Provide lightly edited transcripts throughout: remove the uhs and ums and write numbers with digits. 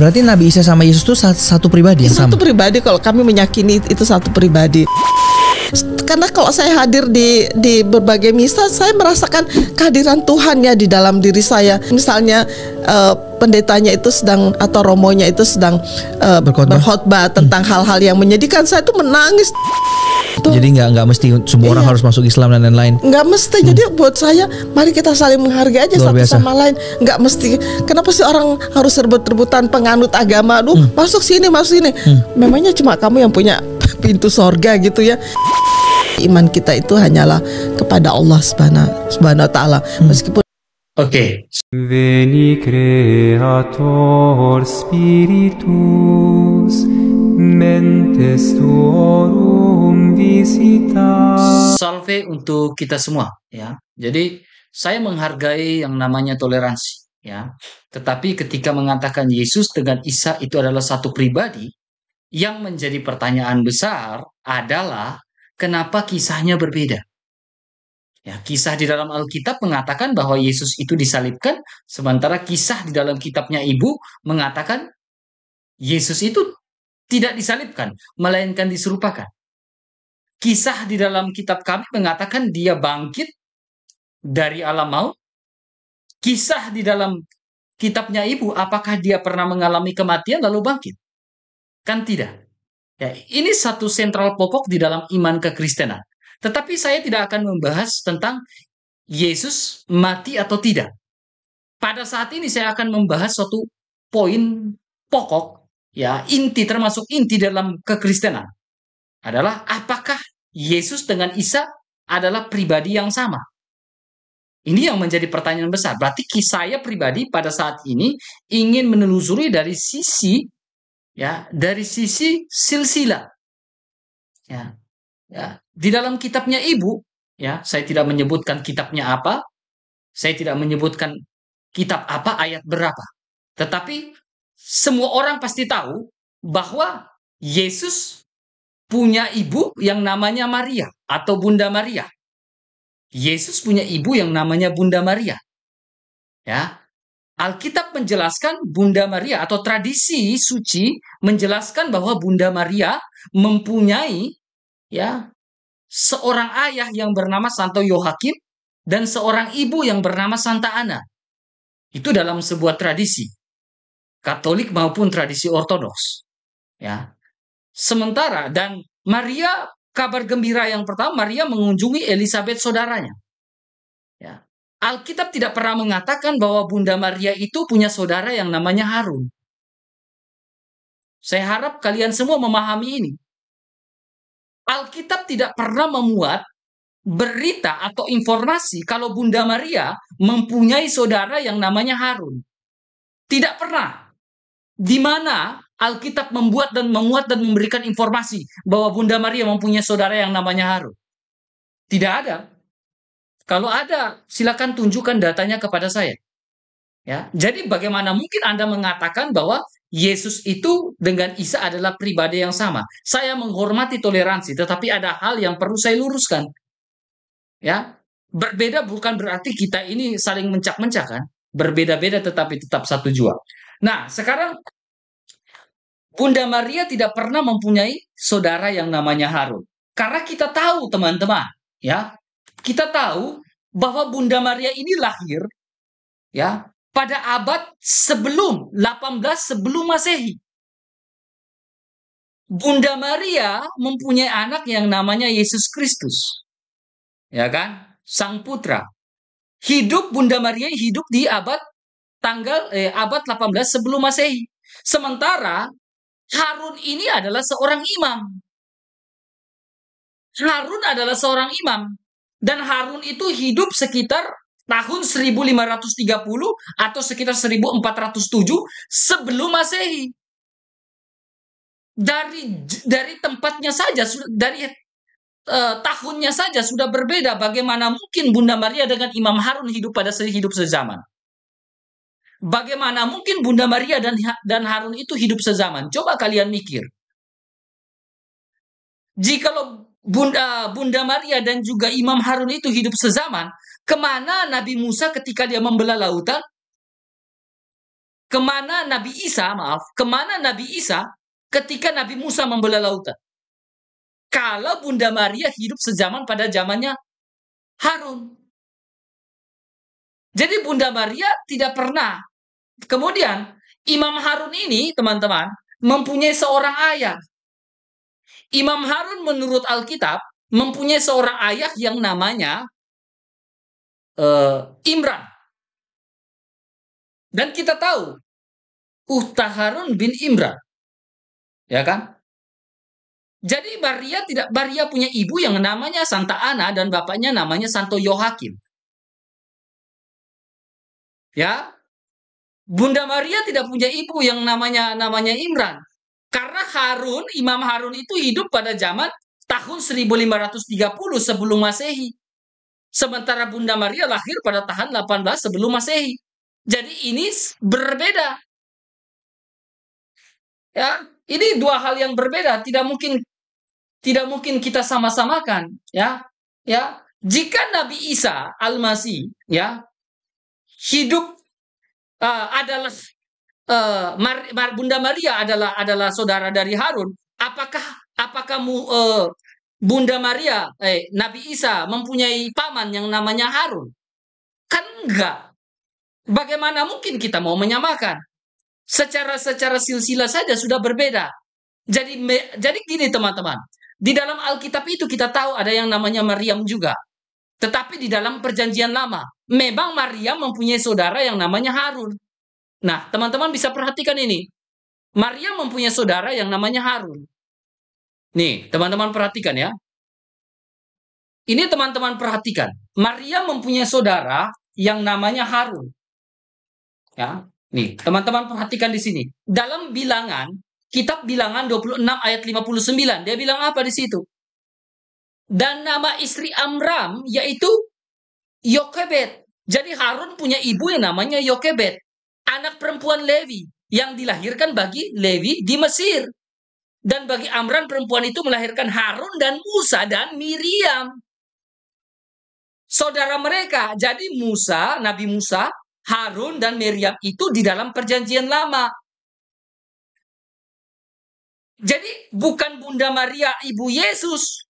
berarti Nabi Isa sama Yesus itu satu pribadi yang Satu sama? pribadi, kalau kami meyakini itu satu pribadi. Karena kalau saya hadir di berbagai misa, saya merasakan kehadiran Tuhan ya di dalam diri saya. Misalnya pendetanya itu sedang, atau romonya itu sedang berkhotbah tentang hal-hal yang menyedihkan, saya tuh menangis. Jadi nggak mesti semua orang harus masuk Islam dan lain-lain. Nggak mesti. Jadi buat saya, mari kita saling menghargai aja Luar satu biasa. sama lain. Nggak mesti. Kenapa sih orang harus rebut-rebutan penganut agama? Aduh, masuk sini, masuk sini. Memangnya cuma kamu yang punya pintu sorga gitu ya? Iman kita itu hanyalah kepada Allah Subhanahu wa Ta'ala. Meskipun Veni Creator Spiritus mentes tuorum visita. Salve untuk kita semua ya. Jadi saya menghargai yang namanya toleransi ya. Tetapi ketika mengatakan Yesus dengan Isa itu adalah satu pribadi, yang menjadi pertanyaan besar adalah kenapa kisahnya berbeda? Ya, kisah di dalam Alkitab mengatakan bahwa Yesus itu disalibkan, sementara kisah di dalam kitabnya Ibu mengatakan Yesus itu tidak disalibkan, melainkan diserupakan. Kisah di dalam kitab kami mengatakan dia bangkit dari alam maut. Kisah di dalam kitabnya Ibu, apakah dia pernah mengalami kematian lalu bangkit? Kan tidak. Ya, ini satu sentral pokok di dalam iman kekristenan. Tetapi saya tidak akan membahas tentang Yesus mati atau tidak. Pada saat ini saya akan membahas suatu poin pokok, ya, inti, termasuk inti dalam kekristenan. Adalah apakah Yesus dengan Isa adalah pribadi yang sama? Ini yang menjadi pertanyaan besar. Berarti saya pribadi pada saat ini ingin menelusuri dari sisi, ya, dari sisi silsilah. Ya. Ya, di dalam kitabnya Ibu, ya, saya tidak menyebutkan kitabnya apa, saya tidak menyebutkan kitab apa, ayat berapa. Tetapi semua orang pasti tahu bahwa Yesus punya ibu yang namanya Maria atau Bunda Maria. Yesus punya ibu yang namanya Bunda Maria. Ya. Alkitab menjelaskan Bunda Maria atau tradisi suci menjelaskan bahwa Bunda Maria mempunyai, ya, seorang ayah yang bernama Santo Yohakim dan seorang ibu yang bernama Santa Ana. Itu dalam sebuah tradisi Katolik maupun tradisi Ortodoks. Ya. Sementara dan Maria, kabar gembira yang pertama, Maria mengunjungi Elizabeth saudaranya. Ya. Alkitab tidak pernah mengatakan bahwa Bunda Maria itu punya saudara yang namanya Harun. Saya harap kalian semua memahami ini. Alkitab tidak pernah memuat berita atau informasi kalau Bunda Maria mempunyai saudara yang namanya Harun. Tidak pernah. Di mana Alkitab membuat dan memuat dan memberikan informasi bahwa Bunda Maria mempunyai saudara yang namanya Harun? Tidak ada. Kalau ada, silakan tunjukkan datanya kepada saya. Ya, jadi bagaimana mungkin Anda mengatakan bahwa Yesus itu dengan Isa adalah pribadi yang sama? Saya menghormati toleransi, tetapi ada hal yang perlu saya luruskan. Ya, berbeda bukan berarti kita ini saling mencak-mencak kan? Berbeda-beda tetapi tetap satu jua. Nah, sekarang Bunda Maria tidak pernah mempunyai saudara yang namanya Harun. Karena kita tahu, teman-teman, ya, kita tahu bahwa Bunda Maria ini lahir, ya, pada abad sebelum 18 sebelum Masehi. Bunda Maria mempunyai anak yang namanya Yesus Kristus. Ya kan? Sang Putra. Bunda Maria hidup di abad 18 sebelum Masehi. Sementara Harun ini adalah seorang imam. Harun adalah seorang imam. Dan Harun itu hidup sekitar tahun 1530 atau sekitar 1407 sebelum Masehi. Dari tempatnya saja, dari tahunnya saja sudah berbeda. Bagaimana mungkin Bunda Maria dengan Imam Harun hidup sezaman? Bagaimana mungkin Bunda Maria dan Harun itu hidup sezaman? Coba kalian mikir. Jikalau Bunda Maria dan juga Imam Harun itu hidup sezaman, kemana Nabi Musa ketika dia membelah lautan? kemana Nabi Isa ketika Nabi Musa membelah lautan. Kalau Bunda Maria hidup sejaman pada zamannya Harun. Jadi Bunda Maria tidak pernah. Kemudian Imam Harun ini, teman-teman, mempunyai seorang ayah. Imam Harun menurut Alkitab mempunyai seorang ayah yang namanya Imran. Dan kita tahu Harun bin Imran. Ya kan? Jadi Maria punya ibu yang namanya Santa Ana dan bapaknya namanya Santo Yohakim. Ya. Bunda Maria tidak punya ibu yang namanya Imran. Karena Imam Harun itu hidup pada zaman tahun 1530 sebelum Masehi. Sementara Bunda Maria lahir pada tahun 18 sebelum Masehi. Jadi ini berbeda. Ya, ini dua hal yang berbeda, tidak mungkin kita sama-samakan, ya. Ya, jika Nabi Isa Al-Masih ya hidup adalah Bunda Maria adalah saudara dari Harun, apakah Bunda Maria Nabi Isa mempunyai paman yang namanya Harun? Kan enggak. Bagaimana mungkin kita mau menyamakan? Secara silsilah saja sudah berbeda. Jadi gini teman-teman, di dalam Alkitab itu kita tahu ada yang namanya Maryam juga. Tetapi di dalam Perjanjian Lama, memang Maryam mempunyai saudara yang namanya Harun. Nah, teman-teman bisa perhatikan ini. Maryam mempunyai saudara yang namanya Harun. Nih, teman-teman perhatikan ya. Ini teman-teman perhatikan. Maryam mempunyai saudara yang namanya Harun. Ya. Nih, teman-teman perhatikan di sini. Dalam Bilangan, kitab Bilangan 26 ayat 59, dia bilang apa di situ? Dan nama istri Amram yaitu Yokebed. Jadi Harun punya ibu yang namanya Yokebed, anak perempuan Lewi yang dilahirkan bagi Lewi di Mesir. Dan bagi Amram perempuan itu melahirkan Harun dan Musa dan Miriam. Saudara mereka. Jadi Nabi Musa, Harun dan Miriam itu di dalam Perjanjian Lama. Jadi bukan Bunda Maria ibu Yesus.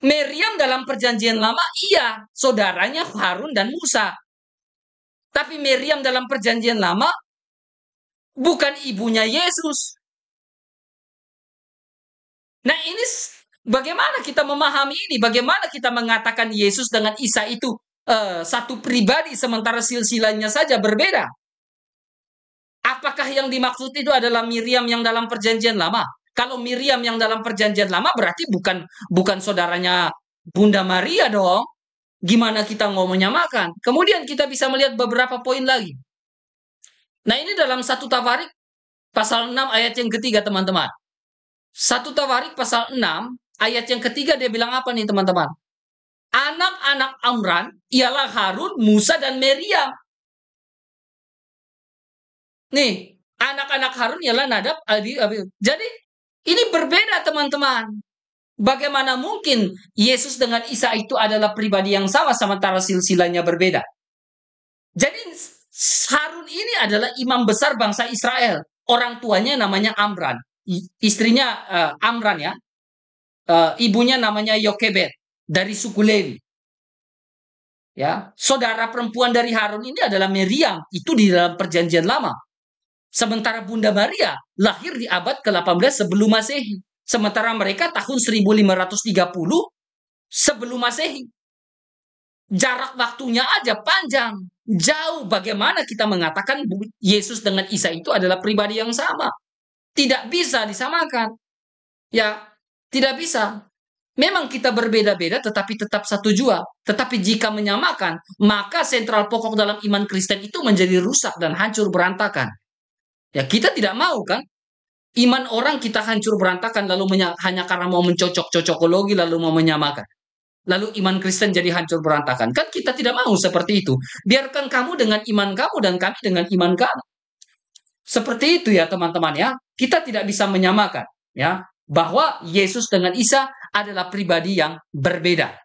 Miriam dalam Perjanjian Lama iya, saudaranya Harun dan Musa. Tapi Miriam dalam Perjanjian Lama bukan ibunya Yesus. Nah, ini bagaimana kita memahami ini? Bagaimana kita mengatakan Yesus dengan Isa itu satu pribadi sementara silsilahnya saja berbeda? Apakah yang dimaksud itu adalah Miriam yang dalam Perjanjian Lama? Kalau Miriam yang dalam Perjanjian Lama berarti bukan saudaranya Bunda Maria dong. Gimana kita mau menyamakan? Kemudian kita bisa melihat beberapa poin lagi. Nah, ini dalam 1 Tawarik pasal 6 ayat yang ketiga, teman-teman. 1 Tawarik pasal 6 ayat yang ketiga dia bilang apa nih, teman-teman? Anak-anak Amran ialah Harun, Musa, dan Miriam. Nih, anak-anak Harun ialah Nadab, Abihu. Jadi, ini berbeda, teman-teman. Bagaimana mungkin Yesus dengan Isa itu adalah pribadi yang sama sementara silsilahnya berbeda? Jadi Harun ini adalah imam besar bangsa Israel. Orang tuanya namanya Amran. Istrinya Amran ya. Ibunya namanya Yokebed dari suku Lewi. Ya, saudara perempuan dari Harun ini adalah Miriam. Itu di dalam Perjanjian Lama. Sementara Bunda Maria lahir di abad ke-18 sebelum Masehi. Sementara mereka tahun 1530 sebelum Masehi. Jarak waktunya aja panjang. Jauh. Bagaimana kita mengatakan Yesus dengan Isa itu adalah pribadi yang sama? Tidak bisa disamakan. Ya, tidak bisa. Memang kita berbeda-beda tetapi tetap satu jua. Tetapi jika menyamakan, maka sentral pokok dalam iman Kristen itu menjadi rusak dan hancur berantakan. Ya, kita tidak mau kan? Iman orang kita hancur berantakan lalu hanya karena mau mencocok-cocokologi lalu mau menyamakan. Lalu iman Kristen jadi hancur berantakan. Kan kita tidak mau seperti itu. Biarkan kamu dengan iman kamu dan kami dengan iman kami. Seperti itu ya teman-teman ya. Kita tidak bisa menyamakan ya bahwa Yesus dengan Isa adalah pribadi yang berbeda.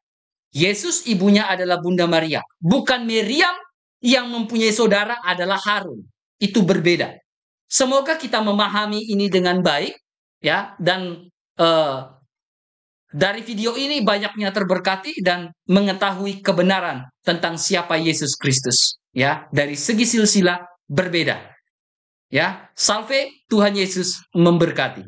Yesus ibunya adalah Bunda Maria. Bukan Miriam yang mempunyai saudara adalah Harun. itu berbeda. Semoga kita memahami ini dengan baik, ya, dan dari video ini banyaknya terberkati dan mengetahui kebenaran tentang siapa Yesus Kristus, ya, dari segi silsilah berbeda. Ya, salve, Tuhan Yesus memberkati.